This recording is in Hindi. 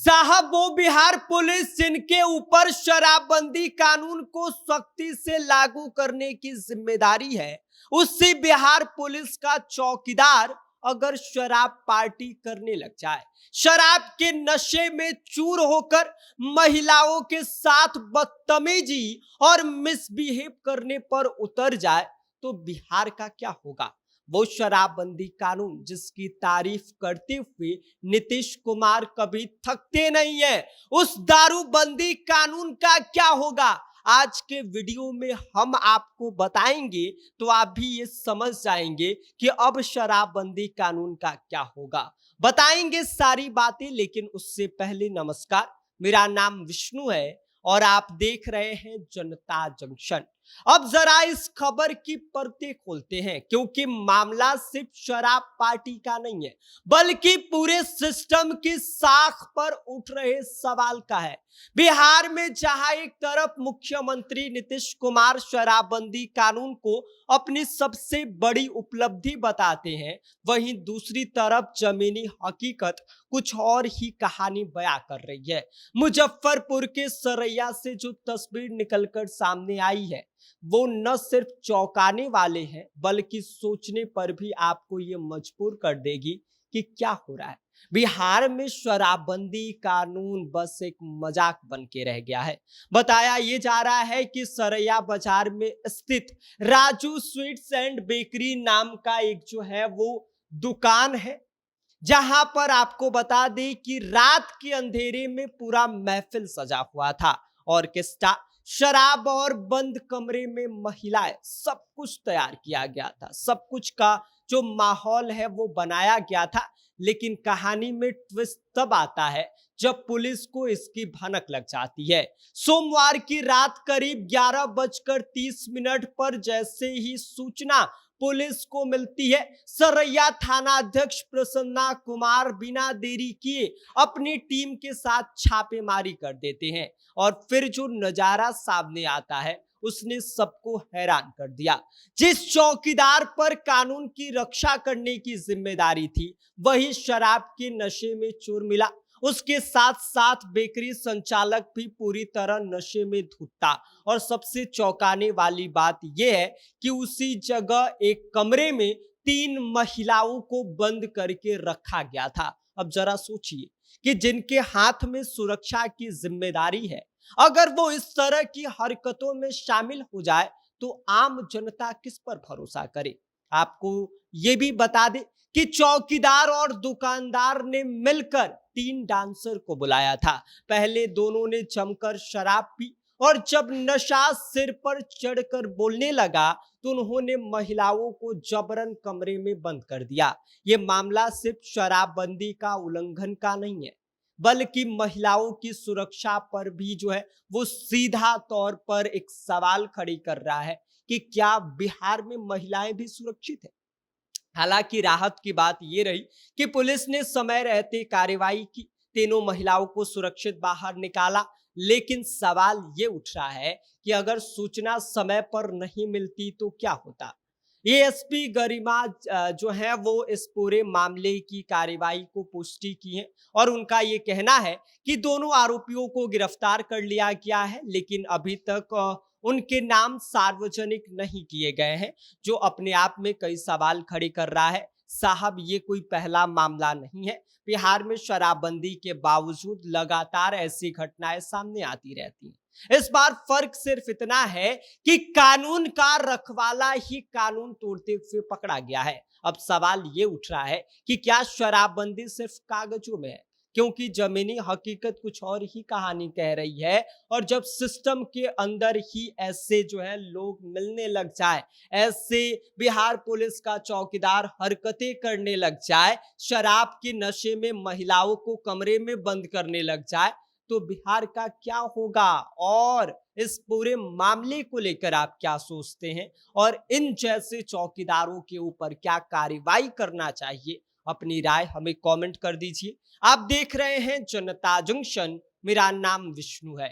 साहब वो बिहार पुलिस जिनके ऊपर शराबबंदी कानून को सख्ती से लागू करने की जिम्मेदारी है, उसी बिहार पुलिस का चौकीदार अगर शराब पार्टी करने लग जाए, शराब के नशे में चूर होकर महिलाओं के साथ बदतमीजी और मिसबिहेव करने पर उतर जाए, तो बिहार का क्या होगा। वो शराबबंदी कानून जिसकी तारीफ करते हुए नीतीश कुमार कभी थकते नहीं है, उस दारूबंदी कानून का क्या होगा, आज के वीडियो में हम आपको बताएंगे। तो आप भी ये समझ जाएंगे कि अब शराबबंदी कानून का क्या होगा। बताएंगे सारी बातें, लेकिन उससे पहले नमस्कार, मेरा नाम विष्णु है और आप देख रहे हैं जनता जंक्शन। अब जरा इस खबर की पर्दे खोलते हैं, क्योंकि मामला सिर्फ शराब पार्टी का नहीं है, बल्कि पूरे सिस्टम की साख पर उठ रहे सवाल का है। बिहार में जहां एक तरफ मुख्यमंत्री नीतीश कुमार शराबबंदी कानून को अपनी सबसे बड़ी उपलब्धि बताते हैं, वहीं दूसरी तरफ जमीनी हकीकत कुछ और ही कहानी बयां कर रही है। मुजफ्फरपुर के सरैया से जो तस्वीर निकलकर सामने आई है, वो न सिर्फ चौंकाने वाले हैं, बल्कि सोचने पर भी आपको ये मजबूर कर देगी कि क्या हो रहा है। बिहार में शराबबंदी कानून बस एक मजाक बन के रह गया है। बताया ये जा रहा है कि सरैया बाजार में स्थित राजू स्वीट्स एंड बेकरी नाम का एक जो है वो दुकान है, जहां पर आपको बता दें कि रात के अंधेरे में पूरा महफिल सजा हुआ था। ऑर्केस्ट्रा, शराब और बंद कमरे में महिलाएं, सब कुछ तैयार किया गया था, सब कुछ का जो माहौल है वो बनाया गया था। लेकिन कहानी में ट्विस्ट तब आता है जब पुलिस को इसकी भनक लग जाती है। सोमवार की रात करीब 11:30 पर जैसे ही सूचना पुलिस को मिलती है, सरैया थाना अध्यक्ष प्रसन्ना कुमार बिना देरी किए अपनी टीम के साथ छापेमारी कर देते हैं। और फिर जो नजारा सामने आता है उसने सबको हैरान कर दिया। जिस चौकीदार पर कानून की रक्षा करने की जिम्मेदारी थी, वही शराब के नशे में चूर मिला। उसके साथ साथ बेकरी संचालक भी पूरी तरह नशे में धुत था। और सबसे चौंकाने वाली बात यह है कि उसी जगह एक कमरे में 3 महिलाओं को बंद करके रखा गया था। अब जरा सोचिए कि जिनके हाथ में सुरक्षा की जिम्मेदारी है, अगर वो इस तरह की हरकतों में शामिल हो जाए, तो आम जनता किस पर भरोसा करे। आपको ये भी बता दें कि चौकीदार और दुकानदार ने मिलकर 3 डांसर को बुलाया था। पहले दोनों ने जमकर शराब पी और जब नशा सिर पर चढ़कर बोलने लगा, तो उन्होंने महिलाओं को जबरन कमरे में बंद कर दिया। ये मामला सिर्फ शराबबंदी का उल्लंघन का नहीं है, बल्कि महिलाओं की सुरक्षा पर भी जो है वो सीधा तौर पर एक सवाल खड़ी कर रहा है कि क्या बिहार में महिलाएं भी सुरक्षित है। हालांकि राहत की बात यह रही कि पुलिस ने समय रहते कार्रवाई की, तीनों महिलाओं को सुरक्षित बाहर निकाला। लेकिन सवाल ये उठ रहा है कि अगर सूचना समय पर नहीं मिलती तो क्या होता। एएसपी गरिमा जो है वो इस पूरे मामले की कार्रवाई को पुष्टि की है और उनका ये कहना है कि दोनों आरोपियों को गिरफ्तार कर लिया गया है, लेकिन अभी तक उनके नाम सार्वजनिक नहीं किए गए हैं, जो अपने आप में कई सवाल खड़े कर रहा है। साहब, ये कोई पहला मामला नहीं है। बिहार में शराबबंदी के बावजूद लगातार ऐसी घटनाएं सामने आती रहती हैं। इस बार फर्क सिर्फ इतना है कि कानून का रखवाला ही कानून तोड़ते हुए पकड़ा गया है। अब सवाल ये उठ रहा है कि क्या शराबबंदी सिर्फ कागजों में है, क्योंकि जमीनी हकीकत कुछ और ही कहानी कह रही है। और जब सिस्टम के अंदर ही ऐसे जो है लोग मिलने लग जाए, ऐसे बिहार पुलिस का चौकीदार हरकतें करने लग जाए, शराब के नशे में महिलाओं को कमरे में बंद करने लग जाए, तो बिहार का क्या होगा। और इस पूरे मामले को लेकर आप क्या सोचते हैं और इन जैसे चौकीदारों के ऊपर क्या कार्रवाई करना चाहिए, अपनी राय हमें कमेंट कर दीजिए। आप देख रहे हैं जनता जंक्शन, मेरा नाम विष्णु है।